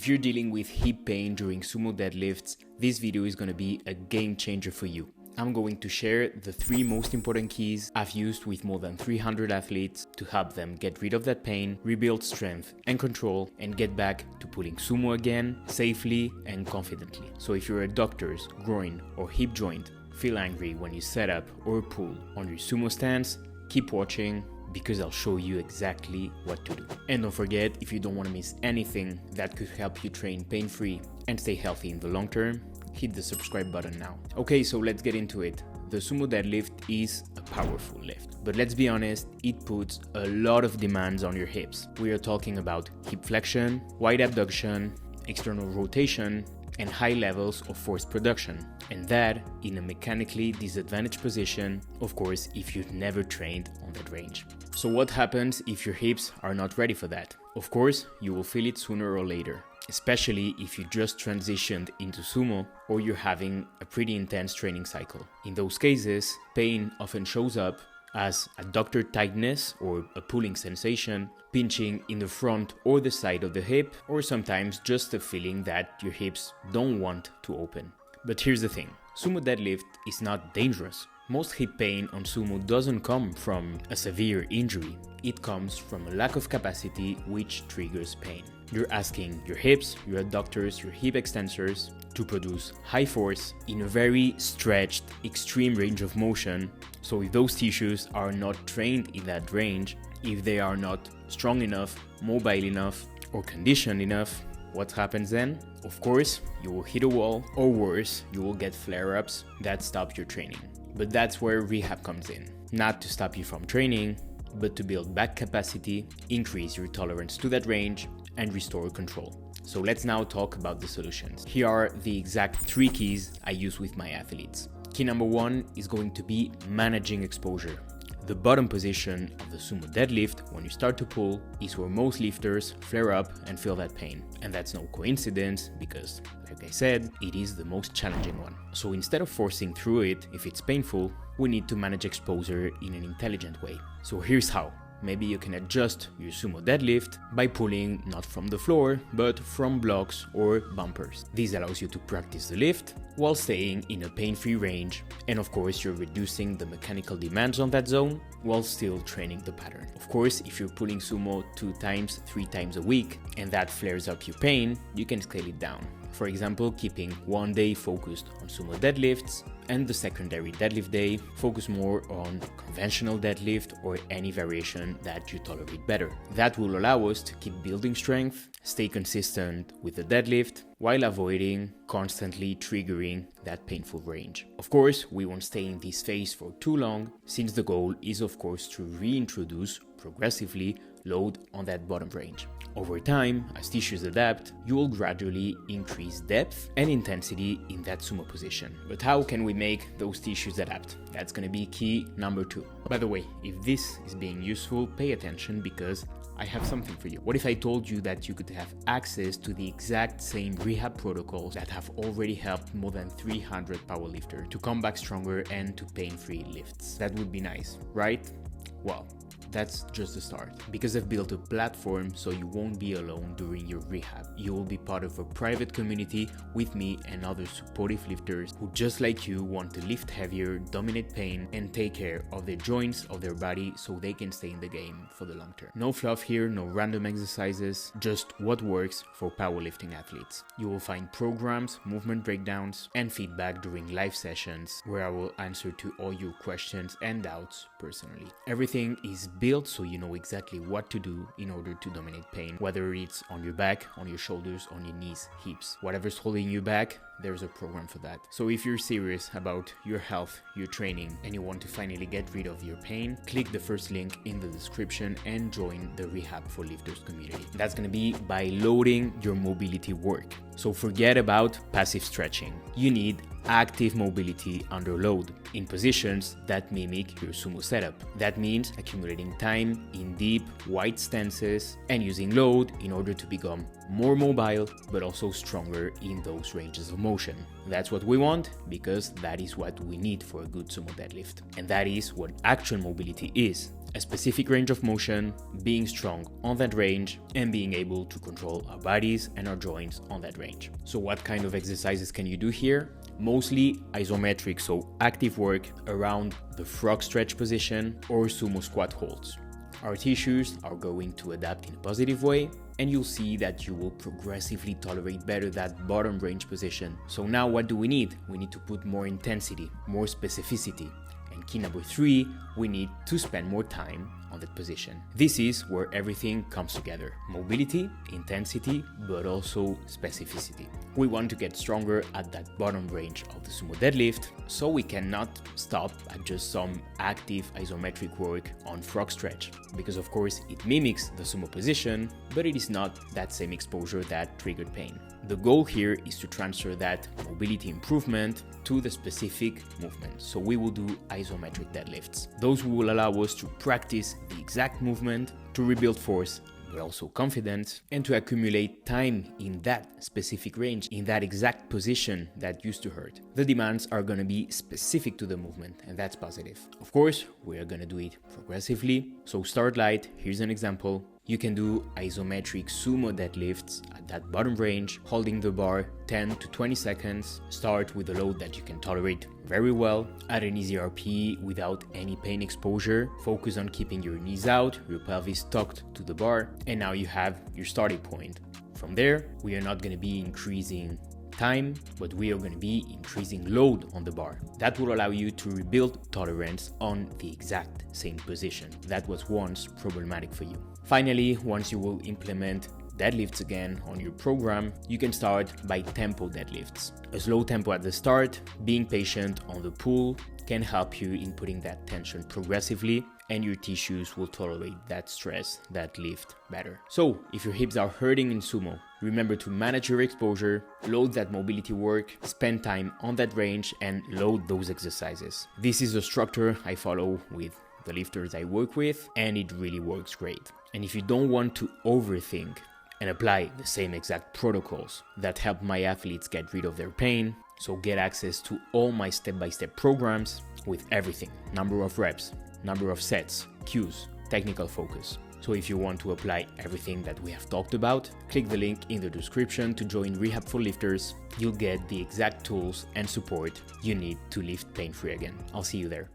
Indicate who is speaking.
Speaker 1: If you're dealing with hip pain during sumo deadlifts, this video is going to be a game changer for you. I'm going to share the 3 most important keys I've used with more than 300 athletes to help them get rid of that pain, rebuild strength and control, and get back to pulling sumo again safely and confidently. So if you're a doctor's, groin or hip joint, feel angry when you set up or pull on your sumo stance, keep watching because I'll show you exactly what to do. And don't forget, if you don't want to miss anything that could help you train pain-free and stay healthy in the long term, hit the subscribe button now. Okay, so let's get into it. The sumo deadlift is a powerful lift, but let's be honest, it puts a lot of demands on your hips. We are talking about hip flexion, wide abduction, external rotation, and high levels of force production, and that in a mechanically disadvantaged position, of course, if you've never trained on that range. So what happens if your hips are not ready for that? Of course, you will feel it sooner or later, especially if you just transitioned into sumo or you're having a pretty intense training cycle. In those cases, pain often shows up as adductor tightness or a pulling sensation, pinching in the front or the side of the hip, or sometimes just a feeling that your hips don't want to open. But here's the thing, sumo deadlift is not dangerous. Most hip pain on sumo doesn't come from a severe injury. It comes from a lack of capacity which triggers pain. You're asking your hips, your adductors, your hip extensors to produce high force in a very stretched, extreme range of motion. So if those tissues are not trained in that range, if they are not strong enough, mobile enough, or conditioned enough, what happens then? Of course, you will hit a wall, or worse, you will get flare-ups that stop your training. But that's where rehab comes in. Not to stop you from training, but to build back capacity, increase your tolerance to that range, and restore control. So let's now talk about the solutions. Here are the exact 3 keys I use with my athletes. Key number 1 is going to be managing exposure. The bottom position of the sumo deadlift when you start to pull is where most lifters flare up and feel that pain. And that's no coincidence because, like I said, it is the most challenging one. So instead of forcing through it if it's painful, we need to manage exposure in an intelligent way. So here's how. Maybe you can adjust your sumo deadlift by pulling not from the floor, but from blocks or bumpers. This allows you to practice the lift while staying in a pain-free range. And of course, you're reducing the mechanical demands on that zone while still training the pattern. Of course, if you're pulling sumo 2 times, 3 times a week, and that flares up your pain, you can scale it down. For example, keeping one day focused on sumo deadlifts and the secondary deadlift day focus more on conventional deadlift or any variation that you tolerate better. That will allow us to keep building strength, stay consistent with the deadlift while avoiding constantly triggering that painful range. Of course, we won't stay in this phase for too long since the goal is of course to reintroduce progressively load on that bottom range. Over time, as tissues adapt, you will gradually increase depth and intensity in that sumo position. But how can we make those tissues adapt? That's going to be key number 2. By the way, if this is being useful, pay attention because I have something for you. What if I told you that you could have access to the exact same rehab protocols that have already helped more than 300 powerlifters to come back stronger and to pain-free lifts? That would be nice, right? Well, that's just the start. Because I've built a platform so you won't be alone during your rehab. You will be part of a private community with me and other supportive lifters who just like you want to lift heavier, dominate pain, and take care of their joints, of their body so they can stay in the game for the long term. No fluff here, no random exercises, just what works for powerlifting athletes. You will find programs, movement breakdowns, and feedback during live sessions where I will answer to all your questions and doubts personally. Everything is built so you know exactly what to do in order to dominate pain, whether it's on your back, on your shoulders, on your knees, hips. Whatever's holding you back, there's a program for that. So if you're serious about your health, your training, and you want to finally get rid of your pain, click the first link in the description and join the Rehab for Lifters community. That's going to be by loading your mobility work. So forget about passive stretching. You need active mobility under load in positions that mimic your sumo setup. That means accumulating time in deep, wide stances and using load in order to become more mobile but also stronger in those ranges of motion. That's what we want because that is what we need for a good sumo deadlift. And that is what actual mobility is. a specific range of motion, being strong on that range, and being able to control our bodies and our joints on that range. So what kind of exercises can you do here? Mostly isometric, so active work around the frog stretch position or sumo squat holds. Our tissues are going to adapt in a positive way, and you'll see that you will progressively tolerate better that bottom range position. So now what do we need? We need to put more intensity, more specificity. And key number 3, we need to spend more time on that position. This is where everything comes together. Mobility, intensity, but also specificity. We want to get stronger at that bottom range of the sumo deadlift, so we cannot stop at just some active isometric work on frog stretch, because of course it mimics the sumo position, but it is not that same exposure that triggered pain. The goal here is to transfer that mobility improvement to the specific movement. So we will do isometric deadlifts. Those will allow us to practice the exact movement, to rebuild force, but also confidence, and to accumulate time in that specific range, in that exact position that used to hurt. The demands are going to be specific to the movement, and that's positive. Of course, we are going to do it progressively. So start light. Here's an example. You can do isometric sumo deadlifts at that bottom range, holding the bar 10 to 20 seconds. Start with a load that you can tolerate very well, at an easy RPE without any pain exposure. Focus on keeping your knees out, your pelvis tucked to the bar, and now you have your starting point. From there, we are not going to be increasing time, but we are going to be increasing load on the bar. That will allow you to rebuild tolerance on the exact same position that was once problematic for you. Finally, once you will implement deadlifts again on your program, you can start by tempo deadlifts. A slow tempo at the start, being patient on the pull can help you in putting that tension progressively, and your tissues will tolerate that stress, that lift better. So if your hips are hurting in sumo, remember to manage your exposure, load that mobility work, spend time on that range, and load those exercises. This is a structure I follow with the lifters I work with, and it really works great. And if you don't want to overthink and apply the same exact protocols that help my athletes get rid of their pain, so get access to all my step-by-step programs with everything: number of reps, number of sets, cues, technical focus. So if you want to apply everything that we have talked about, click the link in the description to join Rehab for Lifters. You'll get the exact tools and support you need to lift pain-free again. I'll see you there.